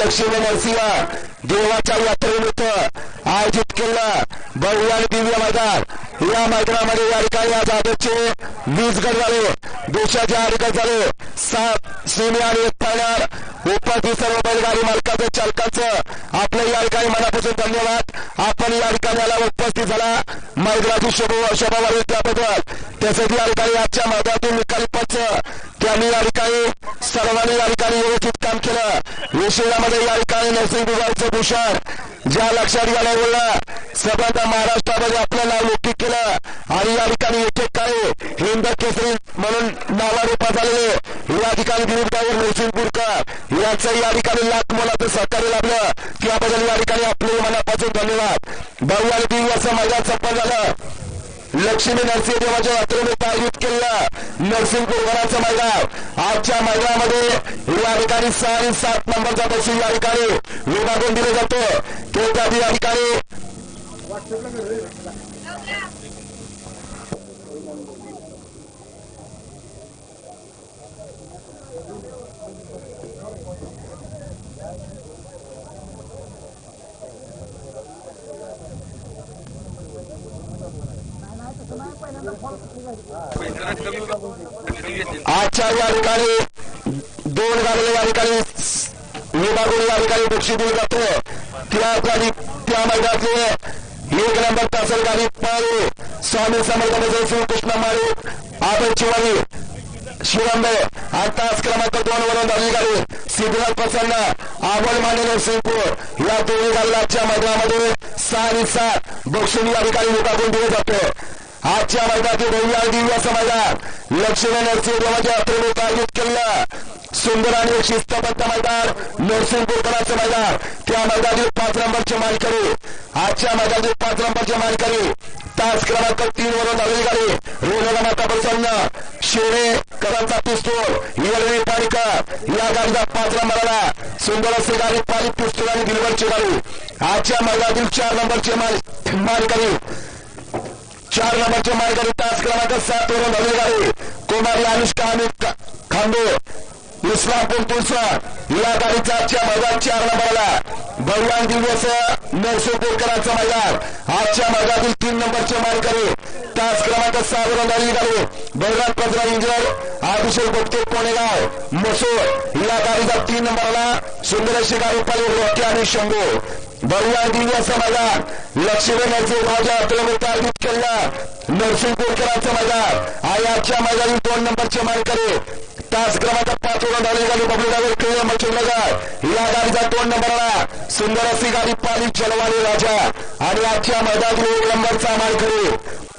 लक्ष्मी नरसिंह देवाच्या यात्रेनिमित्त आयोजित केलं भव्य आणि दिव्य मैदान। या मैदानामध्ये या ठिकाणी आज आदतचे 20 गट झाले, देशाचे 8 गट झाले, 7 सेमी आणि 1 फायनल। उपस्थित सर्व बैलगाडी मालकांचं चालकांचं आपलं या ठिकाणी मनापासून धन्यवाद। आपण या ठिकाणी आला उपस्थित झाला मैदानाची शोभा वाढवली त्याबद्दल। तसेच या ठिकाणी आजच्या मैदानातून निकाली पंच त्यांनी या ठिकाणी सर्वांनी या ठिकाणी व्यवस्थित काम केलं। विषयामध्ये या ठिकाणी नरसिंह विभागाचं भूषण ज्या लक्षात घ्यायला बोलला सबंध महाराष्ट्रामध्ये आपलं नाव लौकिक केलं आणि या ठिकाणी एकेकाळी हिंद केसरी म्हणून नावारूपात आलेले या ठिकाणी दिलीपराव नरसिंहपूरकर यांचं या ठिकाणी लाख मोलाचं सहकार्य लाभलं त्याबद्दल या ठिकाणी आपले मनापासून धन्यवाद। भव्य आणि दिव्य असं मैदान संपन्न झालं। लक्ष्मी नरसिंह देवाच्या यात्रेनिमित्त आयोजित केलेलं नरसिंहपूरकरांचं मैदान। आजच्या मैदानामध्ये या ठिकाणी 6 आणि 7 नंबरचा बक्षीस या ठिकाणी विभागून दिलं जातं। त्यासाठी या ठिकाणी आजच्या या ठिकाणी 2 गाडीला या ठिकाणी विभागून या ठिकाणी बक्षीस दिलं जातं। त्या मैदानातले 1 नंबर तासल गाडी पाळू स्वामी समर्थ श्रीकृष्ण माळू आबल चिवारी शिवंबे आणि तास क्रमांक 2 वरून झाली गाडी सिद्धनाथ प्रसन्न आबल माने नरसिंहपूर या दोन्ही गाडीला आजच्या मैदानामध्ये 6 आणि 7 बक्षीस या ठिकाणी विभागून दिलं जातं। आजच्या मैदानातील भव्य दिव्य असं मैदान लक्ष्मी नरसिंह देवाच्या यात्रेनिमित्त आयोजित केलेलं सुंदर आणि शिस्तबद्ध मैदान नरसिंहपूरकरांचं मैदान। त्या मैदानातील 5 नंबरचे मानकरी आजच्या मैदानातील 5 नंबरचे मानकरी तास क्रमांक 3 वरून झालेली गाडी रेणुका माता प्रसन्न शेरेकरांचा पिस्तूल येळवी पाणीकर या गाडीला 5 नंबरला सुंदर अशी गाडी पाणी पिस्तूल आणि दिलवरची गाडी। आजच्या मैदानातील 4 नंबरचे मानकरी 4 नंबरचे मानकरी तास क्रमांक 7 वरून झालेली गाडी कुमारी अनुष्का अमित खांदो इस्लामपूर तुळसर या गाडीचा आजच्या मैदान 4 नंबरला भव्य दिव्य नरसिंहपूरकरांचं मैदान। आजच्या मैदानातील 3 नंबरचे मानकरी तास क्रमांक 6 वरून झालेली गाडी बलराम कजरा इंजर अभिषेक भक्ते कोणेगाव मसूर या गाडीचा 3 नंबरला सुंदर अशी गाडी पाहिली रोके आणि शंभू। भव्य दिव्य असं मैदान लक्ष्मी नरसिंहरावच्या यात्रेनिमित्त आयोजित केलेलं नरसिंहपूरकरांचं मैदान। आजच्या मैदानातील 2 नंबरचे मानकरी तास क्रमांक 5 वरून झालेली गाडी बबलूनगर केवळ मच्छिंद्रनगर या गाडीचा 2 नंबरला सुंदर अशी गाडी पाली चलवाली राजा आणि आजच्या मैदानातील 1 नंबरचा मानकरी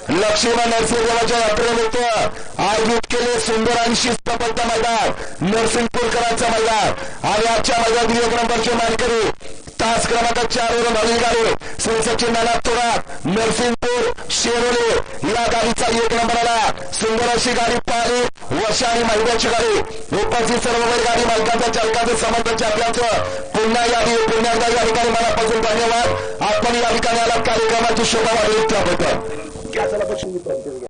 लक्ष्मी नरसिंहदेवाच्या यात्रेनिमित्त आयोजित केले सुंदर आणि शिस्तबद्ध मैदान नरसिंहपूरकरांचं मैदान। आणि आजच्या मैदानातील 1 नंबरचे मानकरी तास क्रमांक 4 वरून झालेली गाडी श्री सचिन नाना थोरात नरसिंहपूर शेरोली या गाडीचा 1 नंबरला सुंदर अशी गाडी पाहिली वर्षा आणि महिन्याची गाडी। उपस्थित सर्व गाडी मालकांच्या चालकांचं समर्थन आपल्याचं पुन्हा या ठिकाणी मनापासून धन्यवाद। आपण या ठिकाणी आला कार्यक्रमाची शोभा वाढवली त्याबद्दल।